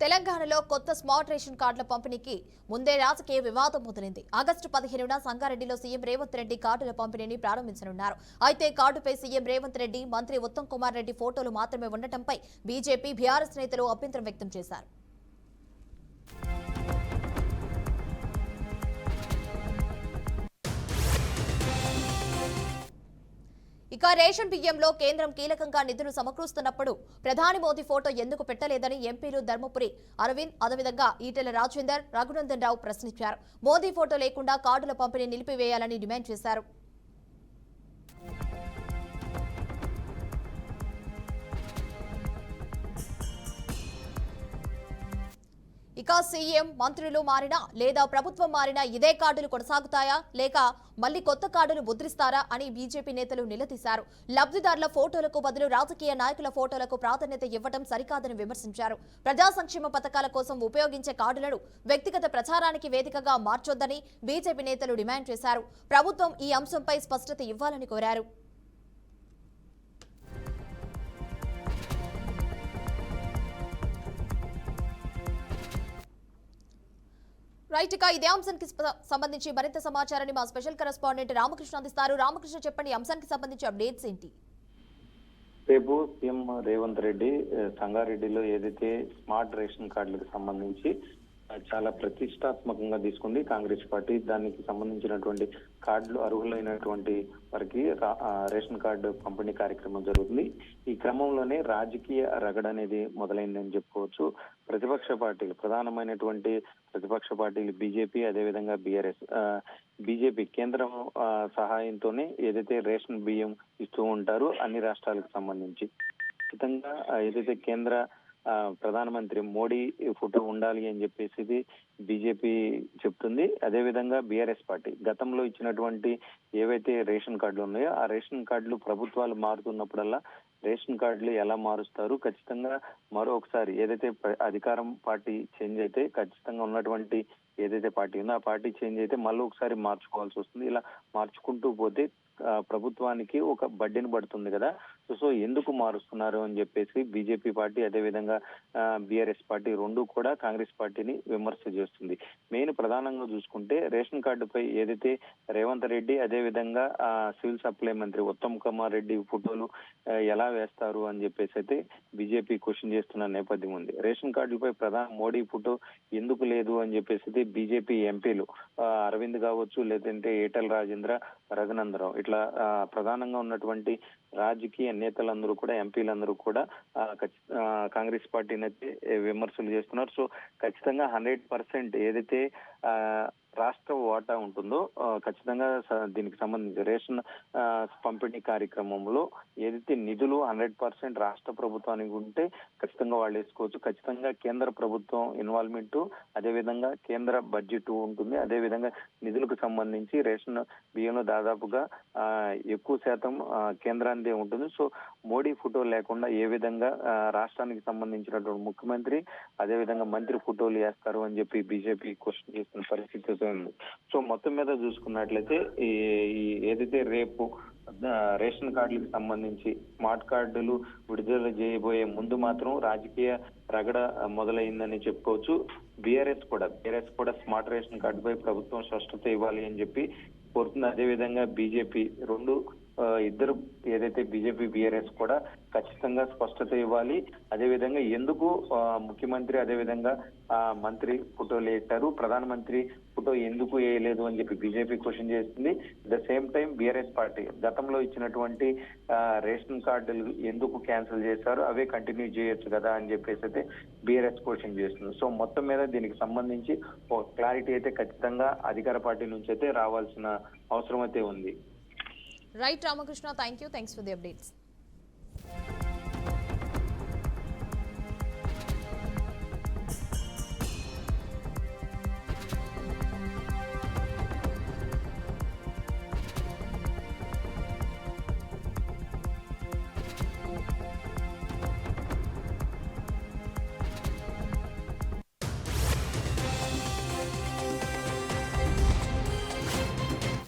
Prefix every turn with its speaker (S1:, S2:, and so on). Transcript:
S1: తెలంగాణలో కొత్త smart ration కార్డుల పంపిణీకి ముందే రాజకీయ వివాదం మొదలైంది. ఆగస్టు 15న సంగారెడ్డిలో సీఎం రేవంత్ రెడ్డి కార్డుల పంపిణీని ప్రారంభించనున్నారు. అయితే కార్డుపై సీఎం రేవంత్ రెడ్డి, మంత్రి ఉత్తమ్ కుమార్ రెడ్డి ఫోటోలు మాత్రమే ఉండటంపై బీజేపీ, బీఆర్ఎస్ నేతలు అభ్యంతరం వ్యక్తం చేశారు. ఇక రేషన్ బియ్యంలో కేంద్రం కీలకంగా నిధులు సమకూరుస్తున్నప్పుడు ప్రధాని మోదీ ఫోటో ఎందుకు పెట్టలేదని ఎంపీలు ధర్మపురి అరవింద్, అదేవిధంగా ఈటెల రాజేందర్, రఘునందన్ రావు ప్రశ్నించారు. మోదీ ఫోటో లేకుండా కార్డుల పంపిణీ నిలిపివేయాలని డిమాండ్ చేశారు. ఇక సీఎం, మంత్రులు మారినా లేదా ప్రభుత్వం మారినా ఇదే కార్డులు కొనసాగుతాయా లేక మళ్లీ కొత్త కార్డులు ముద్రిస్తారా అని బీజేపీ నేతలు నిలదీశారు. లబ్ధిదారుల ఫోటోలకు బదులు రాజకీయ నాయకుల ఫోటోలకు ప్రాధాన్యత ఇవ్వడం సరికాదని విమర్శించారు. ప్రజా సంక్షేమ పథకాల కోసం ఉపయోగించే కార్డులను వ్యక్తిగత ప్రచారానికి వేదికగా మార్చొద్దని బీజేపీ నేతలు డిమాండ్ చేశారు. ప్రభుత్వం ఈ అంశంపై స్పష్టత ఇవ్వాలని కోరారు. రైట్, ఇక ఇదే అంశానికి సంబంధించి మరింత సమాచారాన్ని మా స్పెషల్ కరెస్పాండెంట్ రామకృష్ణ అందిస్తారు. రామకృష్ణ, చెప్పండి, అంశానికి సంబంధించి అప్డేట్స్ ఏంటి?
S2: రేపు సీఎం రేవంత్ రెడ్డి సంగారెడ్డిలో ఏదైతే స్మార్ట్ రేషన్ కార్డులకు సంబంధించి చాలా ప్రతిష్టాత్మకంగా తీసుకుంది కాంగ్రెస్ పార్టీ. దానికి సంబంధించినటువంటి కార్డులు అర్హులైనటువంటి వారికి రేషన్ కార్డు పంపిణీ కార్యక్రమం జరుగుతుంది. ఈ క్రమంలోనే రాజకీయ రగడ అనేది మొదలైందని చెప్పుకోవచ్చు. ప్రతిపక్ష పార్టీలు, ప్రధానమైనటువంటి ప్రతిపక్ష పార్టీలు బీజేపీ, అదేవిధంగా బీఆర్ఎస్, బీజేపీ కేంద్రం సహాయంతోనే ఏదైతే రేషన్ బియ్యం ఇస్తూ ఉంటారో అన్ని రాష్ట్రాలకు సంబంధించి ఖచ్చితంగా ఏదైతే కేంద్ర ప్రధానమంత్రి మోడీ ఫోటో ఉండాలి అని చెప్పేసి బీజేపీ చెప్తుంది. అదేవిధంగా బీఆర్ఎస్ పార్టీ గతంలో ఇచ్చినటువంటి ఏవైతే రేషన్ కార్డులు ఉన్నాయో ఆ రేషన్ కార్డులు ప్రభుత్వాలు మారుతున్నప్పుడల్లా రేషన్ కార్డులు ఎలా మారుస్తారు, ఖచ్చితంగా మరొకసారి ఏదైతే అధికారం పార్టీ చేంజ్ అయితే ఖచ్చితంగా ఉన్నటువంటి ఏదైతే పార్టీ ఉందో ఆ పార్టీ చేంజ్ అయితే మళ్ళీ ఒకసారి మార్చుకోవాల్సి వస్తుంది. ఇలా మార్చుకుంటూ పోతే ప్రభుత్వానికి ఒక బడ్డెను పడుతుంది కదా. సో ఎందుకు మారుస్తున్నారు అని చెప్పేసి బీజేపీ పార్టీ, అదేవిధంగా బీఆర్ఎస్ పార్టీ రెండు కూడా కాంగ్రెస్ పార్టీని విమర్శ చేస్తుంది. మెయిన్ ప్రధానంగా చూసుకుంటే రేషన్ కార్డుపై ఏదైతే రేవంత్ రెడ్డి, అదేవిధంగా సివిల్ సప్లై మంత్రి ఉత్తమ్ కుమార్ రెడ్డి ఫోటోలు ఎలా వేస్తారు అని చెప్పేసి అయితే బీజేపీ క్వశ్చన్ చేస్తున్న నేపథ్యం ఉంది. రేషన్ కార్డులపై ప్రధాని మోడీ ఫోటో ఎందుకు లేదు అని చెప్పేసి బీజేపీ ఎంపీలు అరవింద్ కావచ్చు, లేదంటే ఈటెల రాజేంద్ర, రఘునందరావు ఇట్లా ప్రధానంగా ఉన్నటువంటి రాజకీయ నేతలందరూ కూడా, ఎంపీలందరూ కూడా కాంగ్రెస్ పార్టీని అయితే విమర్శలు చేస్తున్నారు. సో ఖచ్చితంగా 100% ఏదైతే రాష్ట్ర వాటా ఉంటుందో ఖచ్చితంగా దీనికి సంబంధించి రేషన్ పంపిణీ కార్యక్రమంలో ఏదైతే నిధులు 100% రాష్ట్ర ప్రభుత్వానికి ఉంటే ఖచ్చితంగా వాళ్ళు వేసుకోవచ్చు. ఖచ్చితంగా కేంద్ర ప్రభుత్వం ఇన్వాల్వ్మెంట్, అదేవిధంగా కేంద్ర బడ్జెట్ ఉంటుంది. అదేవిధంగా నిధులకు సంబంధించి రేషన్ బియ్యంలో దాదాపుగా ఎక్కువ శాతం కేంద్రానిదే ఉంటుంది. సో మోడీ ఫోటో లేకుండా ఏ విధంగా రాష్ట్రానికి సంబంధించినటువంటి ముఖ్యమంత్రి, అదేవిధంగా మంత్రి ఫోటోలు వేస్తారు అని చెప్పి బీజేపీ క్వశ్చన్ చేస్తున్న పరిస్థితి ఉంది. సో మొత్తం మీద చూసుకున్నట్లయితే ఏదైతే రేపు రేషన్ కార్డులకు సంబంధించి స్మార్ట్ కార్డులు విడుదల చేయబోయే ముందు మాత్రం రాజకీయ రగడ మొదలైందని చెప్పుకోవచ్చు. బీఆర్ఎస్ కూడా స్మార్ట్ రేషన్ కార్డుపై ప్రభుత్వం స్పష్టత ఇవ్వాలి అని చెప్పి కోరుతుంది. అదేవిధంగా బీజేపీ ఇద్దరు ఏదైతే బీజేపీ, బీఆర్ఎస్ కూడా ఖచ్చితంగా స్పష్టత ఇవ్వాలి. అదేవిధంగా ఎందుకు ముఖ్యమంత్రి, అదేవిధంగా మంత్రి ఫోటోలు వేశారు, ప్రధానమంత్రి ఫోటో ఎందుకు వేయలేదు అని చెప్పి బీజేపీ క్వశ్చన్ చేస్తుంది. At the same time BRS party గతంలో ఇచ్చినటువంటి రేషన్ కార్డులు ఎందుకు క్యాన్సిల్ చేశారు, అవే కంటిన్యూ చేయొచ్చు కదా అని చెప్పేసి అయితే బీఆర్ఎస్ క్వశ్చన్ చేస్తుంది. సో మొత్తం మీద దీనికి సంబంధించి ఒక క్లారిటీ అయితే ఖచ్చితంగా అధికార పార్టీ నుంచి అయితే రావాల్సిన అవసరం అయితే ఉంది.
S1: Right Ramakrishna, thanks for the updates.